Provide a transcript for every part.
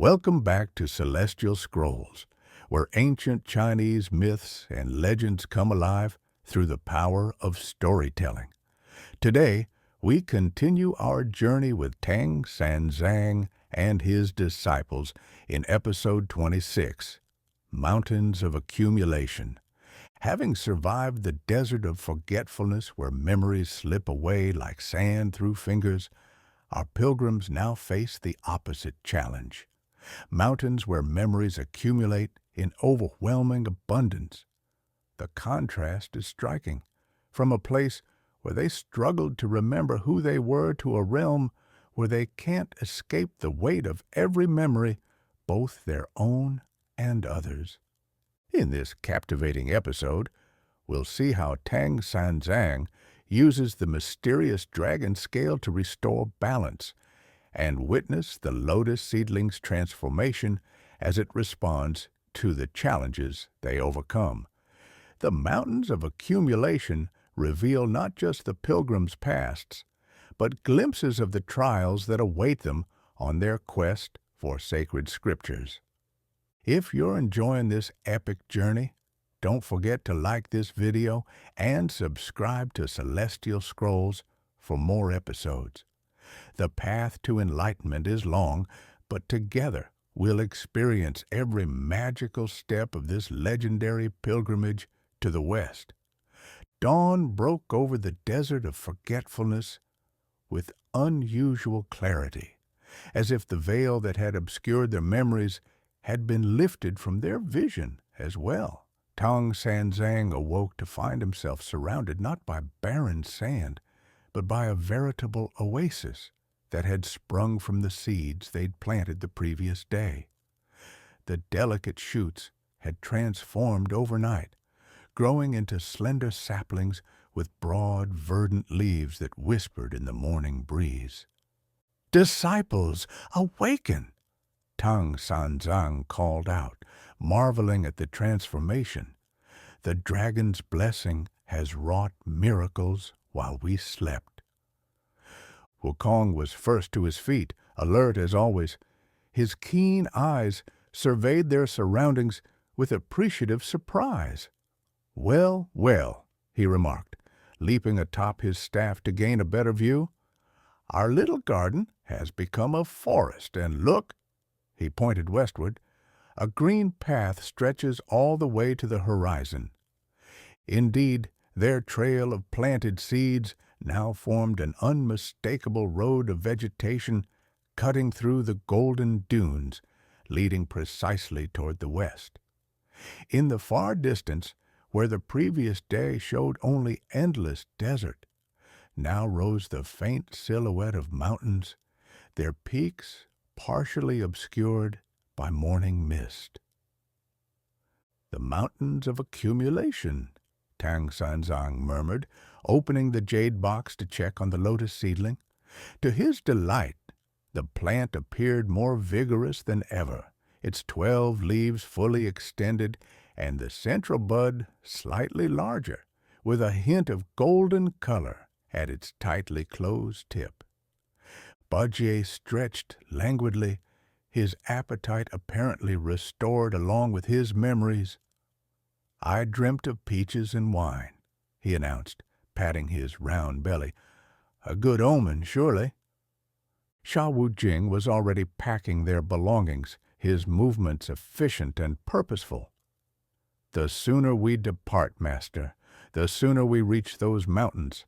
Welcome back to Celestial Scrolls, where ancient Chinese myths and legends come alive through the power of storytelling. Today, we continue our journey with Tang Sanzang and his disciples in episode 26, Mountains of Accumulation. Having survived the Desert of Forgetfulness where memories slip away like sand through fingers, our pilgrims now face the opposite challenge. Mountains where memories accumulate in overwhelming abundance. The contrast is striking. From a place where they struggled to remember who they were to a realm where they can't escape the weight of every memory, both their own and others. In this captivating episode, we'll see how Tang Sanzang uses the mysterious dragon scale to restore balance and witness the lotus seedling's transformation as it responds to the challenges they overcome. The Mountains of Accumulation reveal not just the pilgrims' pasts, but glimpses of the trials that await them on their quest for sacred scriptures. If you're enjoying this epic journey, don't forget to like this video and subscribe to Celestial Scrolls for more episodes. The path to enlightenment is long, but together we'll experience every magical step of this legendary pilgrimage to the West. Dawn broke over the Desert of Forgetfulness with unusual clarity, as if the veil that had obscured their memories had been lifted from their vision as well. Tang Sanzang awoke to find himself surrounded not by barren sand, but by a veritable oasis that had sprung from the seeds they'd planted the previous day. The delicate shoots had transformed overnight, growing into slender saplings with broad, verdant leaves that whispered in the morning breeze. "Disciples, awaken!" Tang Sanzang called out, marveling at the transformation. "The dragon's blessing has wrought miracles while we slept." Wukong was first to his feet, alert as always. His keen eyes surveyed their surroundings with appreciative surprise. "Well, well," he remarked, leaping atop his staff to gain a better view. "Our little garden has become a forest, and look," he pointed westward, "a green path stretches all the way to the horizon." Indeed, their trail of planted seeds now formed an unmistakable road of vegetation cutting through the golden dunes, leading precisely toward the west. In the far distance, where the previous day showed only endless desert, now rose the faint silhouette of mountains, their peaks partially obscured by morning mist. "The Mountains of Accumulation," Tang Sanzang murmured, opening the jade box to check on the lotus seedling. To his delight, the plant appeared more vigorous than ever, its 12 leaves fully extended and the central bud slightly larger, with a hint of golden color at its tightly closed tip. Bajie stretched languidly, his appetite apparently restored along with his memories. "I dreamt of peaches and wine," he announced, patting his round belly. "A good omen, surely." Sha Wujing was already packing their belongings, his movements efficient and purposeful. "The sooner we depart, master, the sooner we reach those mountains.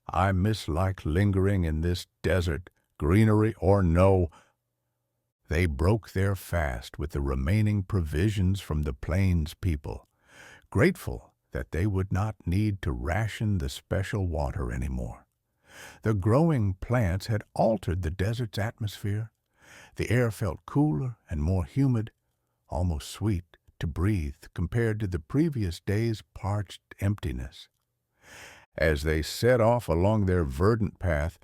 I mislike lingering in this desert, greenery or no." They broke their fast with the remaining provisions from the plains people, grateful that they would not need to ration the special water anymore. The growing plants had altered the desert's atmosphere. The air felt cooler and more humid, almost sweet to breathe compared to the previous day's parched emptiness. As they set off along their verdant path,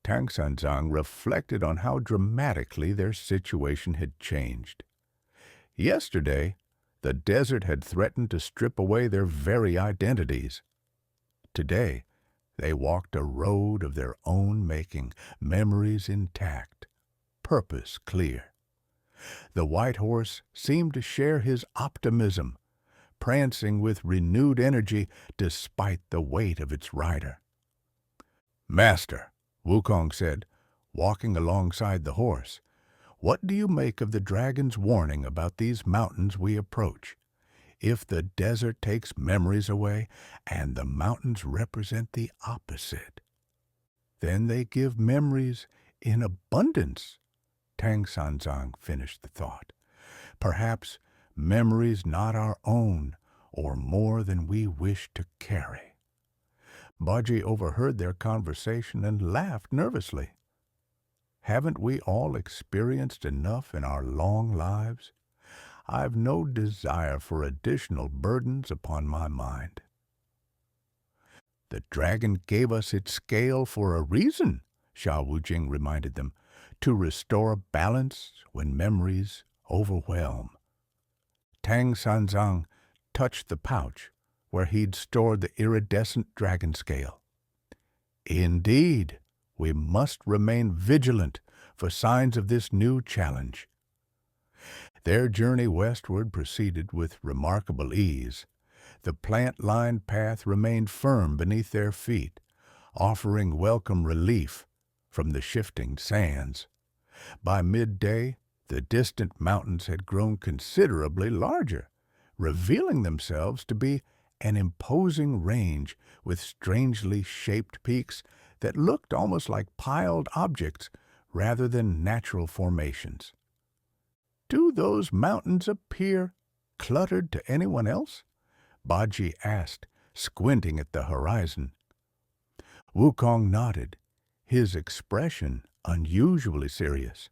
Tang Sanzang reflected on how dramatically their situation had changed. Yesterday, the desert had threatened to strip away their very identities. Today, they walked a road of their own making, memories intact, purpose clear. The white horse seemed to share his optimism, prancing with renewed energy despite the weight of its rider. "Master," Wukong said, walking alongside the horse, "what do you make of the dragon's warning about these mountains we approach? If the desert takes memories away and the mountains represent the opposite, then they give memories in abundance." Tang Sanzang finished the thought. "Perhaps memories not our own, or more than we wish to carry." Baji overheard their conversation and laughed nervously. "Haven't we all experienced enough in our long lives? I've no desire for additional burdens upon my mind." "The dragon gave us its scale for a reason," Sha Wujing reminded them, "to restore balance when memories overwhelm." Tang Sanzang touched the pouch where he'd stored the iridescent dragon scale. "Indeed, we must remain vigilant for signs of this new challenge." Their journey westward proceeded with remarkable ease. The plant-lined path remained firm beneath their feet, offering welcome relief from the shifting sands. By midday, the distant mountains had grown considerably larger, revealing themselves to be an imposing range with strangely shaped peaks that looked almost like piled objects rather than natural formations. "Do those mountains appear cluttered to anyone else?" Baji asked, squinting at the horizon. Wukong nodded, his expression unusually serious.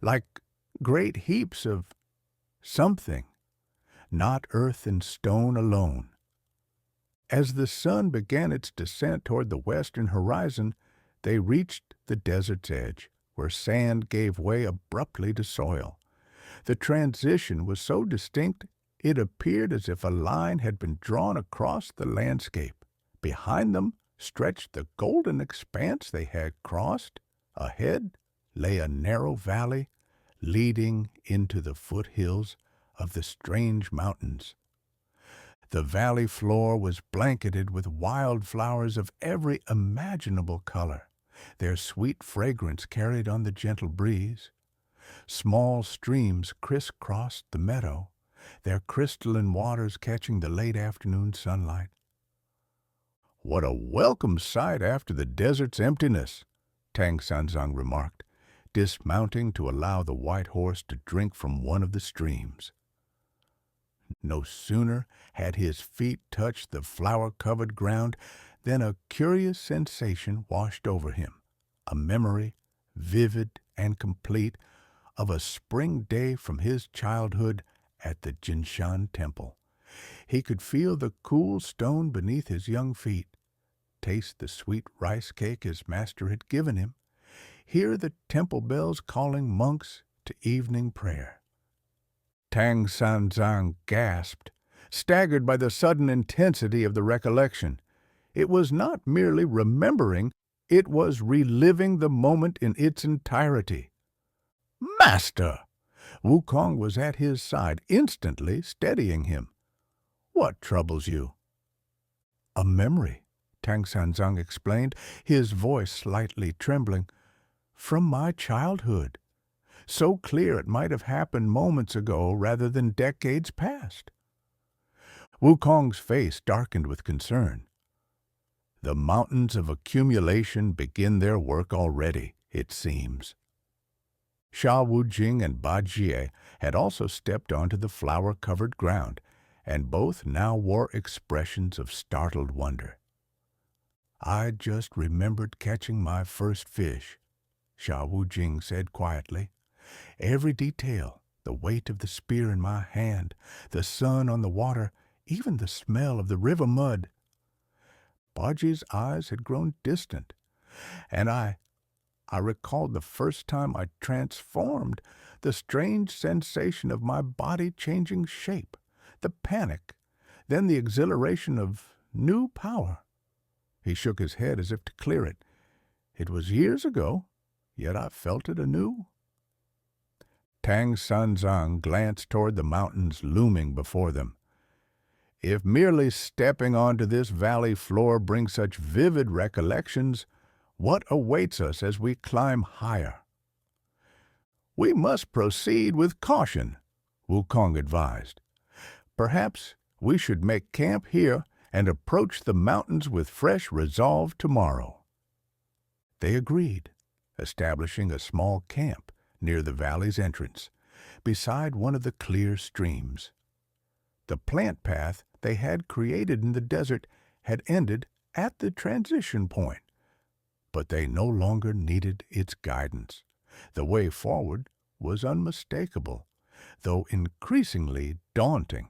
"Like great heaps of something, not earth and stone alone." As the sun began its descent toward the western horizon, they reached the desert's edge, where sand gave way abruptly to soil. The transition was so distinct it appeared as if a line had been drawn across the landscape. Behind them stretched the golden expanse they had crossed. Ahead lay a narrow valley leading into the foothills of the strange mountains. The valley floor was blanketed with wildflowers of every imaginable color, their sweet fragrance carried on the gentle breeze. Small streams crisscrossed the meadow, their crystalline waters catching the late afternoon sunlight. "What a welcome sight after the desert's emptiness," Tang Sanzang remarked, dismounting to allow the white horse to drink from one of the streams. No sooner had his feet touched the flower-covered ground than a curious sensation washed over him, a memory, vivid and complete, of a spring day from his childhood at the Jinshan Temple. He could feel the cool stone beneath his young feet, taste the sweet rice cake his master had given him, hear the temple bells calling monks to evening prayer. Tang Sanzang gasped, staggered by the sudden intensity of the recollection. It was not merely remembering, it was reliving the moment in its entirety. "Master!" Wukong was at his side, instantly steadying him. "What troubles you?" "A memory," Tang Sanzang explained, his voice slightly trembling, "from my childhood. So clear it might have happened moments ago rather than decades past." Wukong's face darkened with concern. "The Mountains of Accumulation begin their work already, it seems." Sha Wujing and Ba Jie had also stepped onto the flower-covered ground, and both now wore expressions of startled wonder. "I just remembered catching my first fish," Sha Wujing said quietly. "Every detail, the weight of the spear in my hand, the sun on the water, even the smell of the river mud." Baji's eyes had grown distant, and I recalled the first time I transformed, the strange sensation of my body changing shape, the panic, then the exhilaration of new power. He shook his head as if to clear it. "It was years ago, yet I felt it anew." Tang Sanzang glanced toward the mountains looming before them. If merely stepping onto this valley floor brings such vivid recollections, what awaits us as we climb higher? We must proceed with caution, Wukong advised. Perhaps we should make camp here and approach the mountains with fresh resolve tomorrow. They agreed, establishing a small camp near the valley's entrance, beside one of the clear streams. The plant path they had created in the desert had ended at the transition point, but they no longer needed its guidance. The way forward was unmistakable, though increasingly daunting.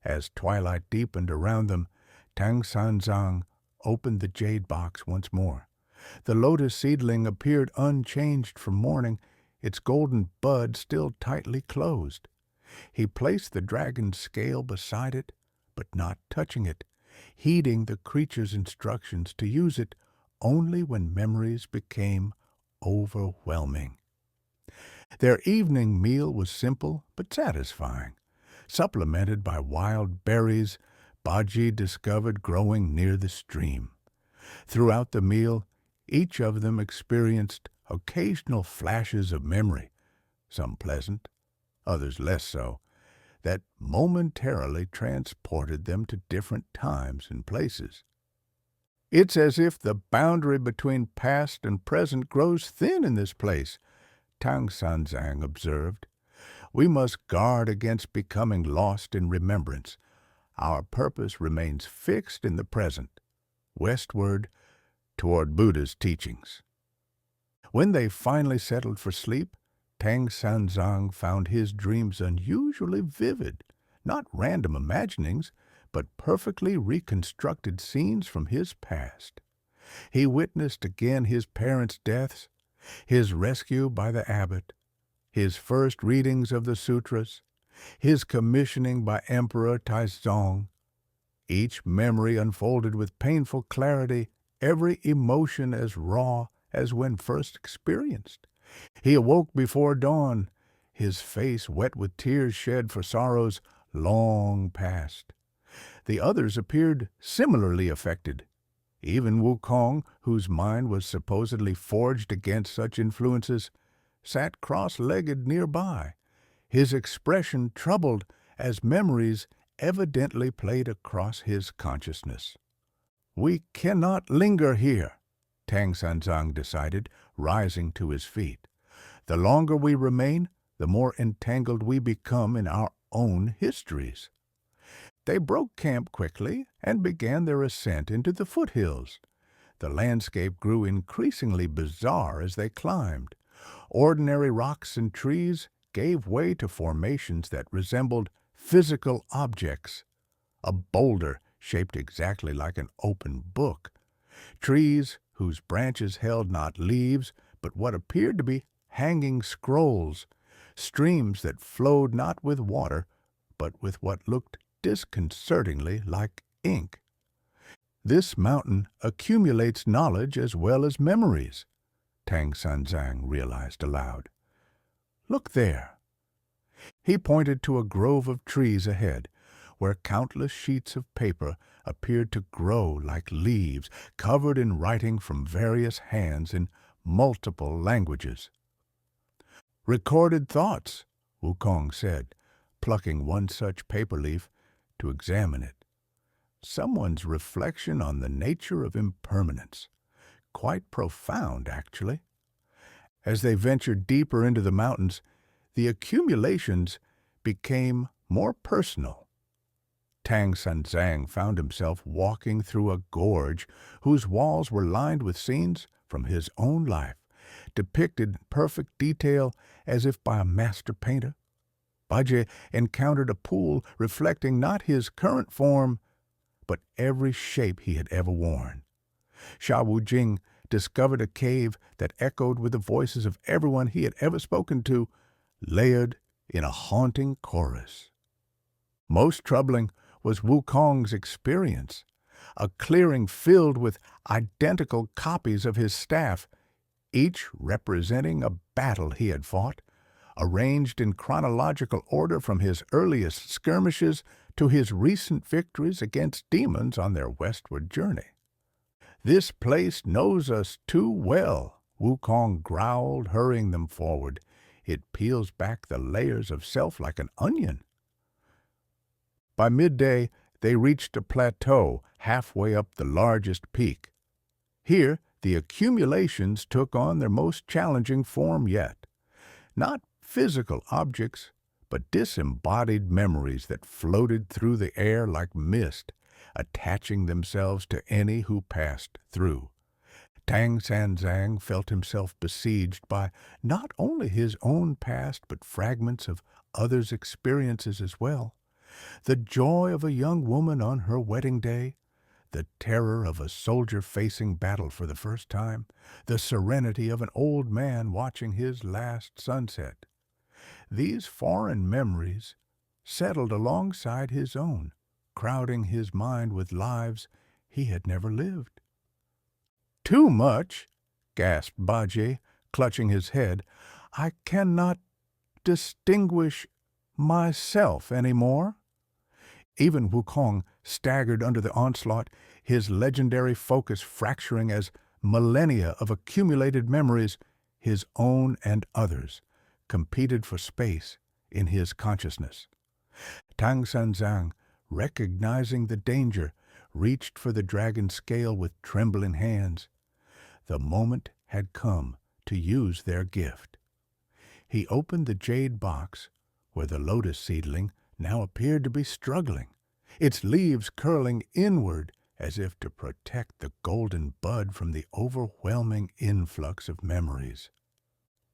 As twilight deepened around them, Tang Sanzang opened the jade box once more. The lotus seedling appeared unchanged from morning, its golden bud still tightly closed. He placed the dragon's scale beside it, but not touching it, heeding the creature's instructions to use it only when memories became overwhelming. Their evening meal was simple but satisfying, supplemented by wild berries Baji discovered growing near the stream. Throughout the meal, each of them experienced occasional flashes of memory, some pleasant, others less so, that momentarily transported them to different times and places. It's as if the boundary between past and present grows thin in this place, Tang Sanzang observed. We must guard against becoming lost in remembrance. Our purpose remains fixed in the present, westward toward Buddha's teachings. When they finally settled for sleep, Tang Sanzang found his dreams unusually vivid, not random imaginings, but perfectly reconstructed scenes from his past. He witnessed again his parents' deaths, his rescue by the abbot, his first readings of the sutras, his commissioning by Emperor Taizong. Each memory unfolded with painful clarity, every emotion as raw as when first experienced. He awoke before dawn, his face wet with tears shed for sorrows long past. The others appeared similarly affected. Even Wukong, whose mind was supposedly forged against such influences, sat cross-legged nearby, his expression troubled as memories evidently played across his consciousness. We cannot linger here, Tang Sanzang decided, rising to his feet. The longer we remain, the more entangled we become in our own histories. They broke camp quickly and began their ascent into the foothills. The landscape grew increasingly bizarre as they climbed. Ordinary rocks and trees gave way to formations that resembled physical objects. A boulder shaped exactly like an open book. Trees whose branches held not leaves, but what appeared to be hanging scrolls. Streams that flowed not with water, but with what looked disconcertingly like ink. This mountain accumulates knowledge as well as memories, Tang Sanzang realized aloud. Look there. He pointed to a grove of trees ahead, where countless sheets of paper appeared to grow like leaves, covered in writing from various hands in multiple languages. Recorded thoughts, Wukong said, plucking one such paper leaf to examine it. Someone's reflection on the nature of impermanence. Quite profound, actually. As they ventured deeper into the mountains, the accumulations became more personal. Tang Sanzang found himself walking through a gorge whose walls were lined with scenes from his own life, depicted in perfect detail as if by a master painter. Bajie encountered a pool reflecting not his current form, but every shape he had ever worn. Sha Wujing discovered a cave that echoed with the voices of everyone he had ever spoken to, layered in a haunting chorus. Most troubling was Wukong's experience, a clearing filled with identical copies of his staff, each representing a battle he had fought, arranged in chronological order from his earliest skirmishes to his recent victories against demons on their westward journey. "This place knows us too well," Wukong growled, hurrying them forward. "It peels back the layers of self like an onion." By midday, they reached a plateau halfway up the largest peak. Here, the accumulations took on their most challenging form yet. Not physical objects, but disembodied memories that floated through the air like mist, attaching themselves to any who passed through. Tang Sanzang felt himself besieged by not only his own past, but fragments of others' experiences as well. The joy of a young woman on her wedding day, the terror of a soldier facing battle for the first time, the serenity of an old man watching his last sunset. These foreign memories settled alongside his own, crowding his mind with lives he had never lived. "Too much," gasped Bajie, clutching his head. "I cannot distinguish myself anymore." Even Wukong staggered under the onslaught, his legendary focus fracturing as millennia of accumulated memories, his own and others, competed for space in his consciousness. Tang Sanzang, recognizing the danger, reached for the dragon scale with trembling hands. The moment had come to use their gift. He opened the jade box, where the lotus seedling now appeared to be struggling, its leaves curling inward as if to protect the golden bud from the overwhelming influx of memories.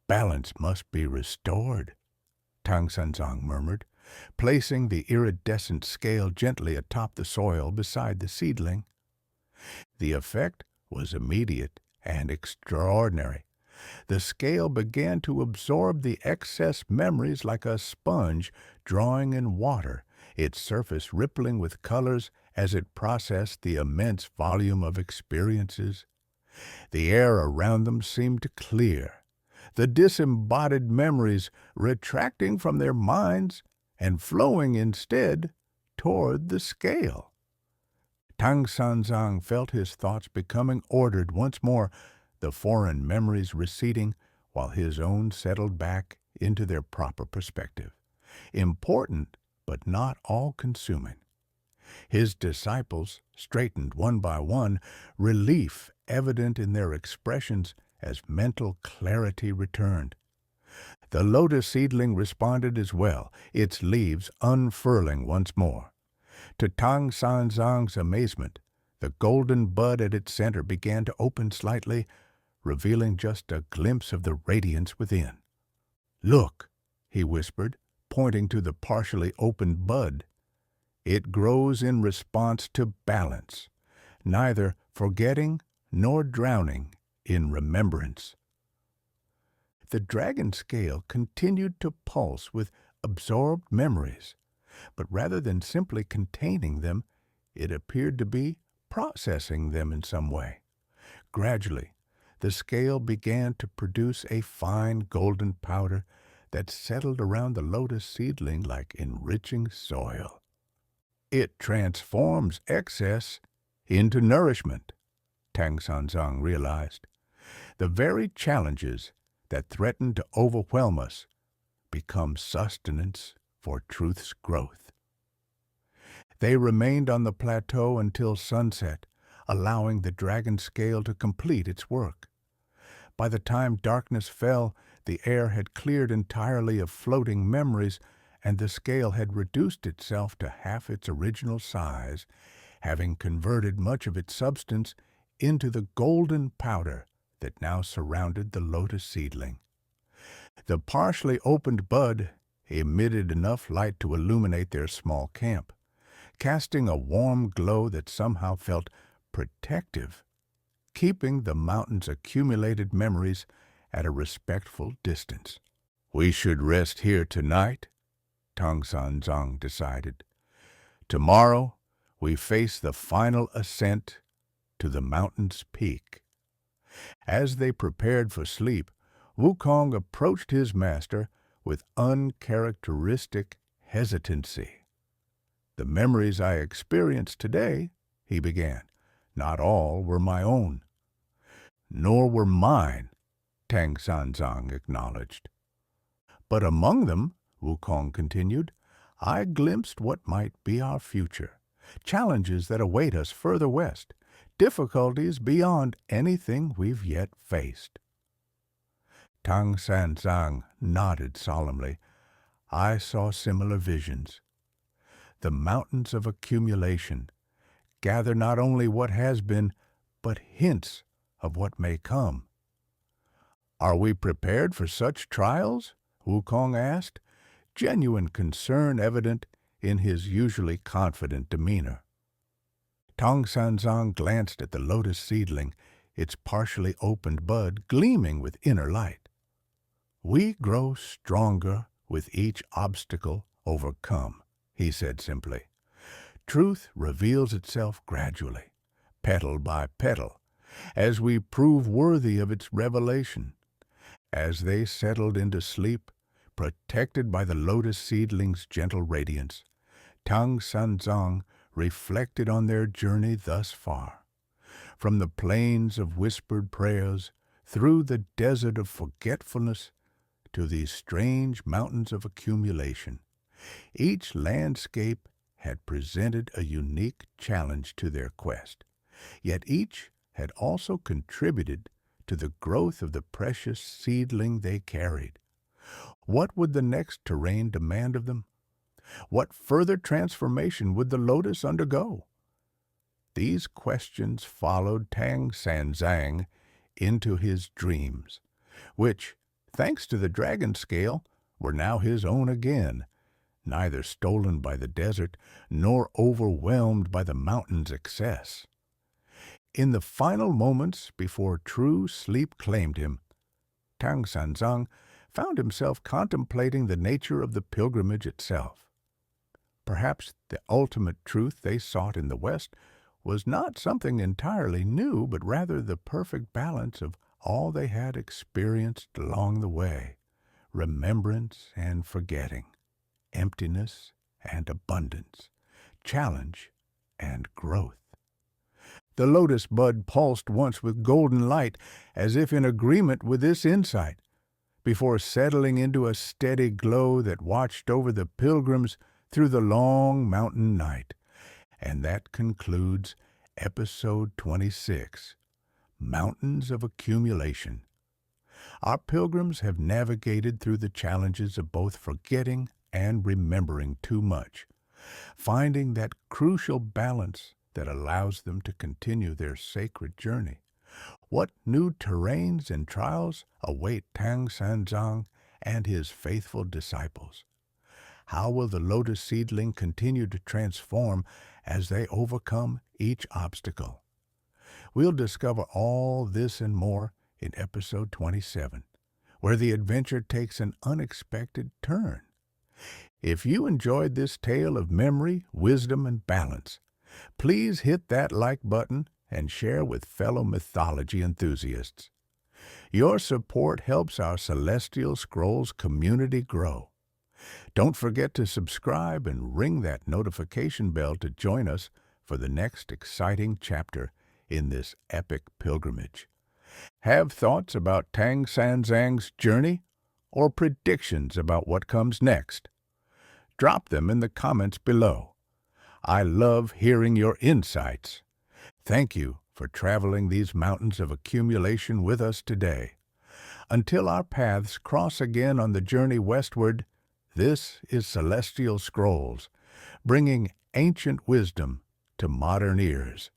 "Balance must be restored," Tang Sanzang murmured, placing the iridescent scale gently atop the soil beside the seedling. The effect was immediate and extraordinary. The scale began to absorb the excess memories like a sponge drawing in water, its surface rippling with colors as it processed the immense volume of experiences. The air around them seemed to clear, the disembodied memories retracting from their minds and flowing instead toward the scale. Tang Sanzang felt his thoughts becoming ordered once more, the foreign memories receding while his own settled back into their proper perspective. Important, but not all-consuming. His disciples straightened one by one, relief evident in their expressions as mental clarity returned. The lotus seedling responded as well, its leaves unfurling once more. To Tang Sanzang's amazement, the golden bud at its center began to open slightly, revealing just a glimpse of the radiance within. "Look," he whispered, pointing to the partially opened bud. "It grows in response to balance, neither forgetting nor drowning in remembrance." The dragon scale continued to pulse with absorbed memories, but rather than simply containing them, it appeared to be processing them in some way. Gradually, the scale began to produce a fine golden powder that settled around the lotus seedling like enriching soil. "It transforms excess into nourishment," Tang Sanzang realized. "The very challenges that threaten to overwhelm us become sustenance for truth's growth." They remained on the plateau until sunset, allowing the dragon scale to complete its work. By the time darkness fell, the air had cleared entirely of floating memories, and the scale had reduced itself to half its original size, having converted much of its substance into the golden powder that now surrounded the lotus seedling. The partially opened bud emitted enough light to illuminate their small camp, casting a warm glow that somehow felt protective, keeping the mountain's accumulated memories at a respectful distance. "We should rest here tonight," Tang Sanzang decided. "Tomorrow, we face the final ascent to the mountain's peak." As they prepared for sleep, Wukong approached his master, with uncharacteristic hesitancy. "The memories I experience today," he began, "not all were my own." "Nor were mine," Tang Sanzang acknowledged. "But among them," Wukong continued, "I glimpsed what might be our future, challenges that await us further west, difficulties beyond anything we've yet faced." Tang Sanzang nodded solemnly. "I saw similar visions. The mountains of accumulation gather not only what has been, but hints of what may come." "Are we prepared for such trials?" Wukong asked, genuine concern evident in his usually confident demeanor. Tang Sanzang glanced at the lotus seedling, its partially opened bud gleaming with inner light. "We grow stronger with each obstacle overcome," he said simply. "Truth reveals itself gradually, petal by petal, as we prove worthy of its revelation." As they settled into sleep, protected by the lotus seedling's gentle radiance, Tang Sanzang reflected on their journey thus far. From the plains of whispered prayers, through the desert of forgetfulness, to these strange mountains of accumulation, each landscape had presented a unique challenge to their quest, yet each had also contributed to the growth of the precious seedling they carried. What would the next terrain demand of them? What further transformation would the lotus undergo? These questions followed Tang Sanzang into his dreams, which, thanks to the dragon scale, were now his own again, neither stolen by the desert nor overwhelmed by the mountain's excess. In the final moments before true sleep claimed him, Tang Sanzang found himself contemplating the nature of the pilgrimage itself. Perhaps the ultimate truth they sought in the West was not something entirely new, but rather the perfect balance of all they had experienced along the way: remembrance and forgetting, emptiness and abundance, challenge and growth. The lotus bud pulsed once with golden light, as if in agreement with this insight, before settling into a steady glow that watched over the pilgrims through the long mountain night. And that concludes episode 26, Mountains of Accumulation. Our pilgrims have navigated through the challenges of both forgetting and remembering too much, finding that crucial balance that allows them to continue their sacred journey. What new terrains and trials await Tang Sanzang and his faithful disciples? How will the lotus seedling continue to transform as they overcome each obstacle? We'll discover all this and more in episode 27, where the adventure takes an unexpected turn. If you enjoyed this tale of memory, wisdom, and balance, please hit that like button and share with fellow mythology enthusiasts. Your support helps our Celestial Scrolls community grow. Don't forget to subscribe and ring that notification bell to join us for the next exciting chapter in this epic pilgrimage. Have thoughts about Tang Sanzang's journey or predictions about what comes next? Drop them in the comments below. I love hearing your insights. Thank you for traveling these mountains of accumulation with us today. Until our paths cross again on the journey westward, this is Celestial Scrolls, bringing ancient wisdom to modern ears.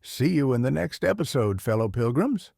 See you in the next episode, fellow pilgrims.